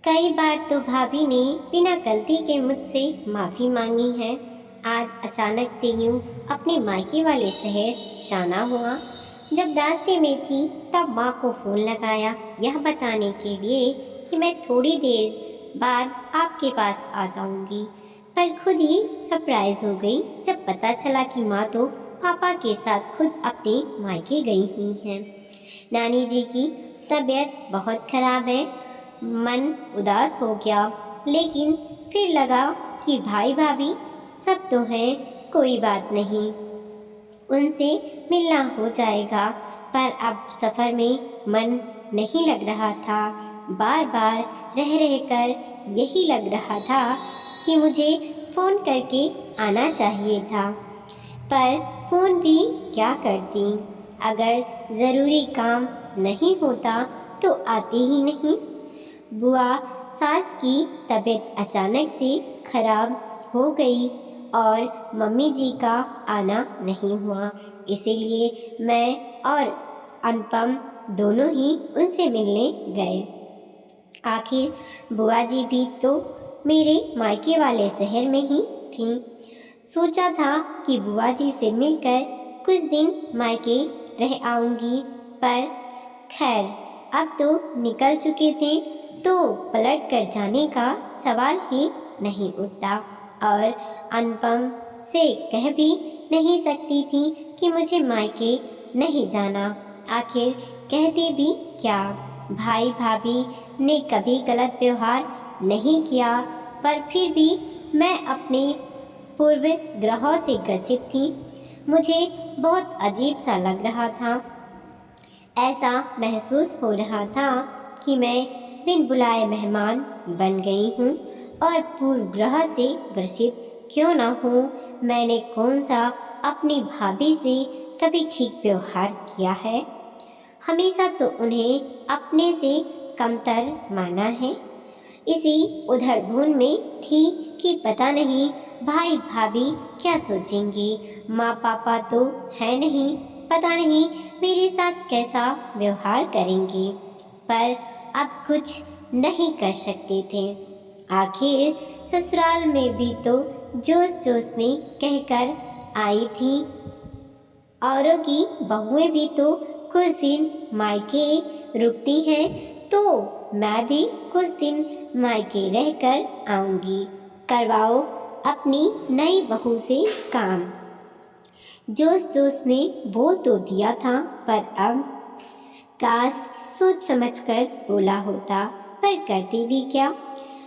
कई बार तो भाभी ने बिना गलती के मुझसे माफ़ी मांगी है। आज अचानक से यूं अपने मायके वाले शहर जाना हुआ। जब रास्ते में थी तब माँ को फ़ोन लगाया यह बताने के लिए कि मैं थोड़ी देर बाद आपके पास आ जाऊंगी, पर खुद ही सरप्राइज हो गई जब पता चला कि माँ तो पापा के साथ खुद अपने मायके गई हुई हैं। नानी जी की तबीयत बहुत खराब है। मन उदास हो गया, लेकिन फिर लगा कि भाई भाभी सब तो हैं, कोई बात नहीं, उनसे मिलना हो जाएगा। पर अब सफ़र में मन नहीं लग रहा था। बार बार रह रह कर यही लग रहा था कि मुझे फ़ोन करके आना चाहिए था, पर फ़ोन भी क्या करती। अगर ज़रूरी काम नहीं होता तो आती ही नहीं। बुआ सास की तबीयत अचानक से खराब हो गई और मम्मी जी का आना नहीं हुआ, इसीलिए मैं और अनुपम दोनों ही उनसे मिलने गए। आखिर बुआ जी भी तो मेरे मायके वाले शहर में ही थीं। सोचा था कि बुआ जी से मिलकर कुछ दिन मायके रह आऊंगी, पर खैर अब तो निकल चुके थे तो पलट कर जाने का सवाल ही नहीं उठता। और अनुपम से कह भी नहीं सकती थी कि मुझे मायके नहीं जाना। आखिर कहते भी क्या, भाई भाभी ने कभी गलत व्यवहार नहीं किया, पर फिर भी मैं अपने पूर्व ग्रहों से ग्रसित थी। मुझे बहुत अजीब सा लग रहा था। ऐसा महसूस हो रहा था कि मैं बिन बुलाए मेहमान बन गई हूँ और पूर्व ग्रह से ग्रसित क्यों ना हूँ। मैंने कौन सा अपनी भाभी से कभी ठीक व्यवहार किया है? हमेशा तो उन्हें अपने से कमतर माना है। इसी उधड़बुन में थी कि पता नहीं भाई भाभी क्या सोचेंगे। माँ पापा तो है नहीं, पता नहीं मेरे साथ कैसा व्यवहार करेंगे, पर अब कुछ नहीं कर सकते थे। आखिर ससुराल में भी तो जोश जोश में कहकर आई थी। औरों की बहुएं भी तो कुछ दिन मायके रुकती हैं, तो मैं भी कुछ दिन मायके रहकर आऊंगी। करवाओ अपनी नई बहू से काम। जोश जोश में बोल तो दिया था, पर अब काश सोच समझकर बोला होता, पर करती भी क्या।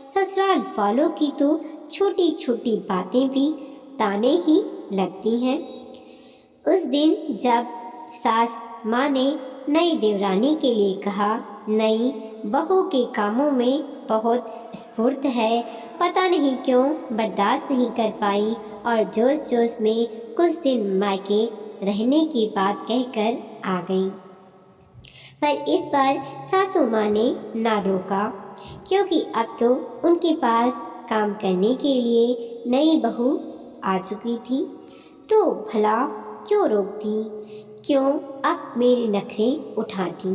ससुराल वालों की तो छोटी छोटी बातें भी ताने ही लगती हैं। उस दिन जब सास माँ ने नई देवरानी के लिए कहा, नई बहू के कामों में बहुत स्फूर्त है, पता नहीं क्यों बर्दाश्त नहीं कर पाई और जोश जोश में कुछ दिन मायके रहने की बात कहकर आ गई। पर इस बार सासू माँ ने ना रोका, क्योंकि अब तो उनके पास काम करने के लिए नई बहू आ चुकी थी, तो भला क्यों रोकती, क्यों अब मेरे नखरे उठाती।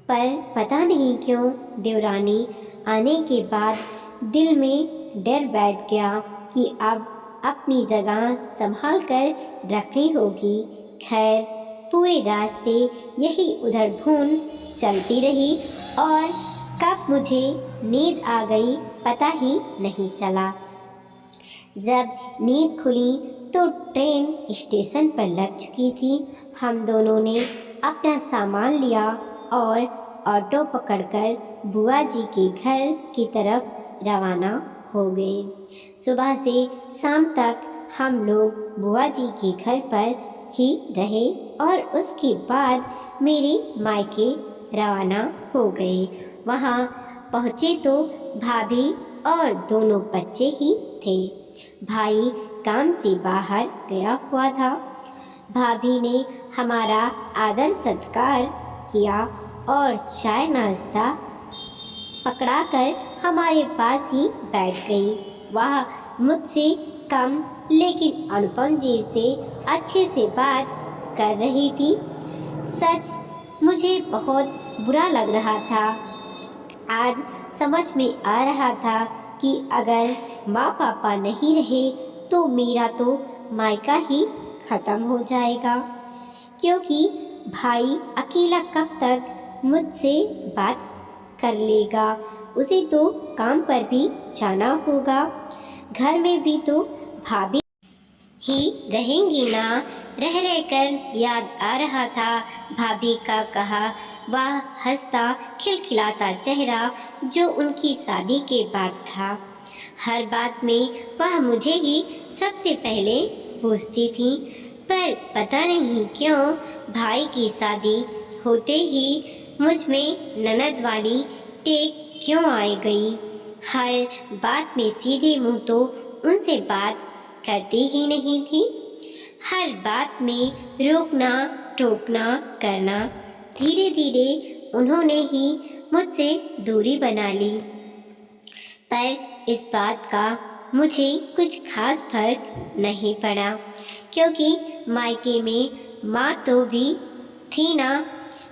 पर पता नहीं क्यों देवरानी आने के बाद दिल में डर बैठ गया कि अब अपनी जगह संभाल कर रखनी होगी। खैर पूरे रास्ते यही उधड़-बुन चलती रही और कब मुझे नींद आ गई पता ही नहीं चला। जब नींद खुली तो ट्रेन स्टेशन पर लग चुकी थी। हम दोनों ने अपना सामान लिया और ऑटो पकड़कर बुआ जी के घर की तरफ रवाना हो गए। सुबह से शाम तक हम लोग बुआ जी के घर पर ही रहे और उसके बाद मेरे मायके रवाना हो गए। वहाँ पहुँचे तो भाभी और दोनों बच्चे ही थे। भाई काम से बाहर गया हुआ था। भाभी ने हमारा आदर सत्कार किया और चाय नाश्ता पकड़ाकर हमारे पास ही बैठ गई। वह मुझसे कम लेकिन अनुपम जी से अच्छे से बात कर रही थी। सच मुझे बहुत बुरा लग रहा था। आज समझ में आ रहा था कि अगर माँ पापा नहीं रहे तो मेरा तो मायका ही ख़त्म हो जाएगा, क्योंकि भाई अकेला कब तक मुझसे बात कर लेगा। उसे तो काम पर भी जाना होगा, घर में भी तो भाभी ही रहेंगी ना। रह रहकर याद आ रहा था भाभी का कहा वह हंसता खिलखिलाता चेहरा जो उनकी शादी के बाद था। हर बात में वह मुझे ही सबसे पहले पूछती थी, पर पता नहीं क्यों भाई की शादी होते ही मुझ में ननद वाली टेक क्यों आ गई। हर बात में सीधे मुंह तो उनसे बात करती ही नहीं थी, हर बात में रोकना टोकना करना। धीरे धीरे उन्होंने ही मुझसे दूरी बना ली, पर इस बात का मुझे कुछ खास फर्क नहीं पड़ा, क्योंकि मायके में माँ तो भी थी ना।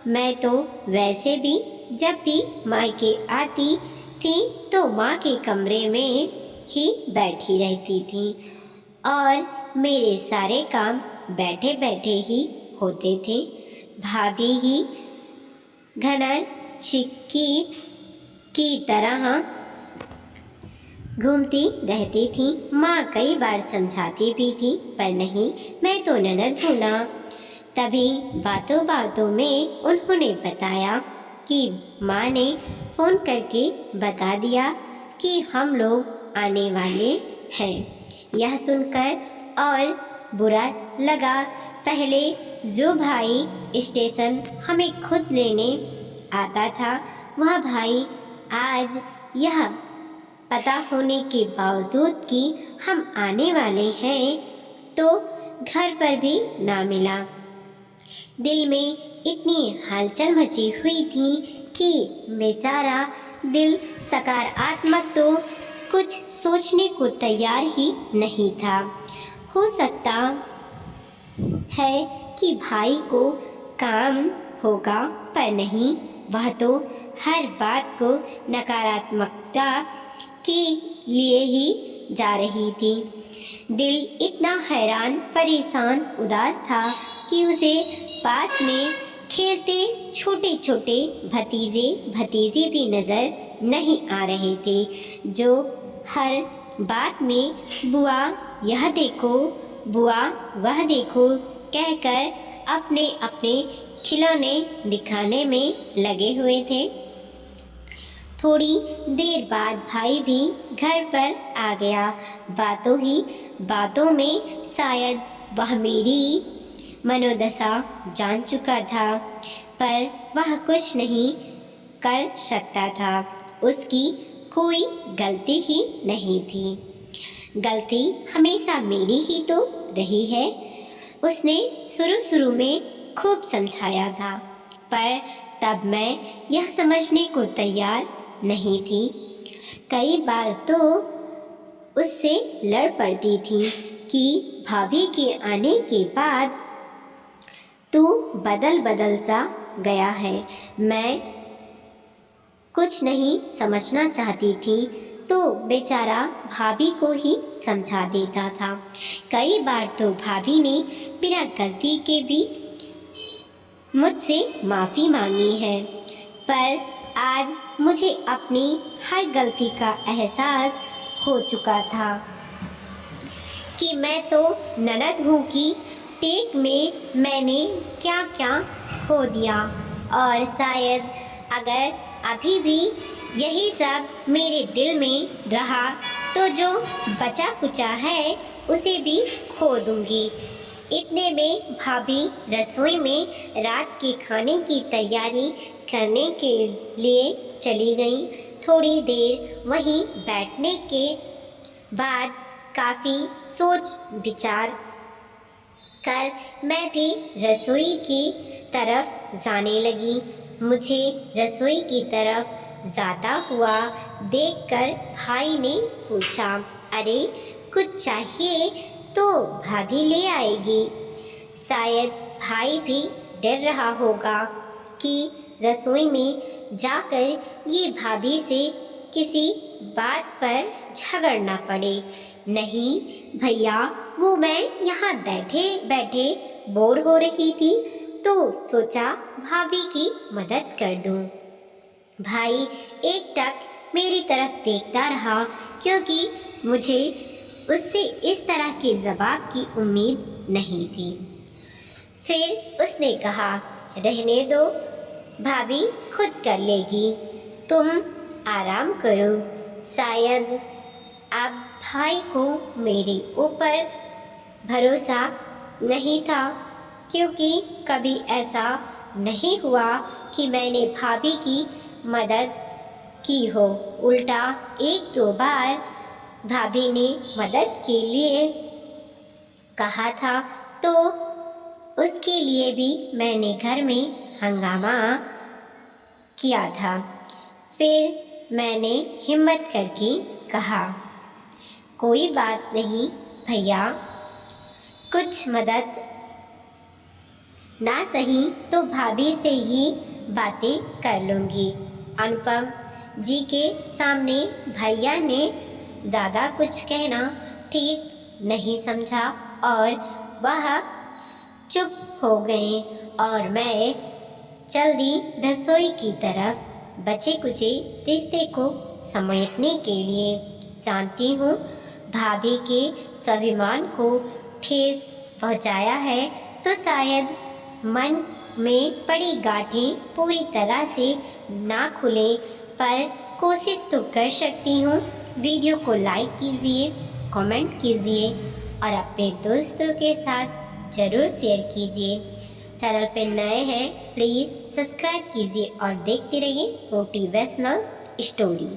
मैं तो वैसे भी जब भी मायके आती थी तो माँ के कमरे में ही बैठी रहती थी और मेरे सारे काम बैठे बैठे ही होते थे। भाभी ही घनर चिक्की की तरह घूमती रहती थी। माँ कई बार समझाती भी थी, पर नहीं, मैं तो ननद हूँ ना। तभी बातों बातों में उन्होंने बताया कि माँ ने फ़ोन करके बता दिया कि हम लोग आने वाले हैं। यह सुनकर और बुरा लगा। पहले जो भाई स्टेशन हमें खुद लेने आता था, वह भाई आज यह पता होने के बावजूद कि हम आने वाले हैं तो घर पर भी ना मिला। दिल में इतनी हलचल मची हुई थी कि बेचारा दिल सकारात्मक तो कुछ सोचने को तैयार ही नहीं था। हो सकता है कि भाई को काम होगा, पर नहीं, वह तो हर बात को नकारात्मकता के लिए ही जा रही थी। दिल इतना हैरान परेशान उदास था कि उसे पास में खेलते छोटे छोटे भतीजे भतीजी भी नज़र नहीं आ रहे थे, जो हर बात में बुआ यह देखो, बुआ वह देखो कहकर अपने अपने खिलौने दिखाने में लगे हुए थे। थोड़ी देर बाद भाई भी घर पर आ गया। बातों ही बातों में शायद वह मेरी मनोदशा जान चुका था, पर वह कुछ नहीं कर सकता था। उसकी कोई गलती ही नहीं थी। गलती हमेशा मेरी ही तो रही है। उसने शुरू में खूब समझाया था, पर तब मैं यह समझने को तैयार नहीं थी। कई बार तो उससे लड़ पड़ती थी कि भाभी के आने के बाद तू बदल सा गया है। मैं कुछ नहीं समझना चाहती थी तो बेचारा भाभी को ही समझा देता था। कई बार तो भाभी ने बिना गलती के भी मुझसे माफ़ी मांगी है, पर आज मुझे अपनी हर गलती का एहसास हो चुका था कि मैं तो ननद हूँ कि टेक में मैंने क्या क्या खो दिया, और शायद अगर अभी भी यही सब मेरे दिल में रहा तो जो बचा कुचा है उसे भी खो दूँगी। इतने में भाभी रसोई में रात के खाने की तैयारी करने के लिए चली गई। थोड़ी देर वहीं बैठने के बाद काफ़ी सोच विचार कर मैं भी रसोई की तरफ जाने लगी। मुझे रसोई की तरफ जाता हुआ देखकर भाई ने पूछा, अरे कुछ चाहिए तो भाभी ले आएगी। शायद भाई भी डर रहा होगा कि रसोई में जाकर ये भाभी से किसी बात पर झगड़ना पड़े। नहीं भैया, वो मैं यहाँ बैठे बैठे बोर हो रही थी तो सोचा भाभी की मदद कर दूँ। भाई एकटक मेरी तरफ देखता रहा क्योंकि मुझे उससे इस तरह के जवाब की उम्मीद नहीं थी। फिर उसने कहा, रहने दो, भाभी खुद कर लेगी, तुम आराम करो। शायद अब भाई को मेरे ऊपर भरोसा नहीं था क्योंकि कभी ऐसा नहीं हुआ कि मैंने भाभी की मदद की हो। उल्टा एक दो बार भाभी ने मदद के लिए कहा था तो उसके लिए भी मैंने घर में हंगामा किया था। फिर मैंने हिम्मत करके कहा, कोई बात नहीं भैया, कुछ मदद ना सही तो भाभी से ही बातें कर लूँगी। अनुपम जी के सामने भैया ने ज़्यादा कुछ कहना ठीक नहीं समझा और वह चुप हो गए और मैं जल्दी रसोई की तरफ बचे कुचे रिश्ते को समेटने के लिए। जानती हूँ भाभी के स्वाभिमान को ठेस पहुँचाया है तो शायद मन में पड़ी गांठें पूरी तरह से ना खुले, पर कोशिश तो कर सकती हूँ। वीडियो को लाइक कीजिए, कमेंट कीजिए और अपने दोस्तों के साथ ज़रूर शेयर कीजिए। चैनल पे नए हैं प्लीज़ सब्सक्राइब कीजिए और देखते रहिए मोटिवेशनल स्टोरी।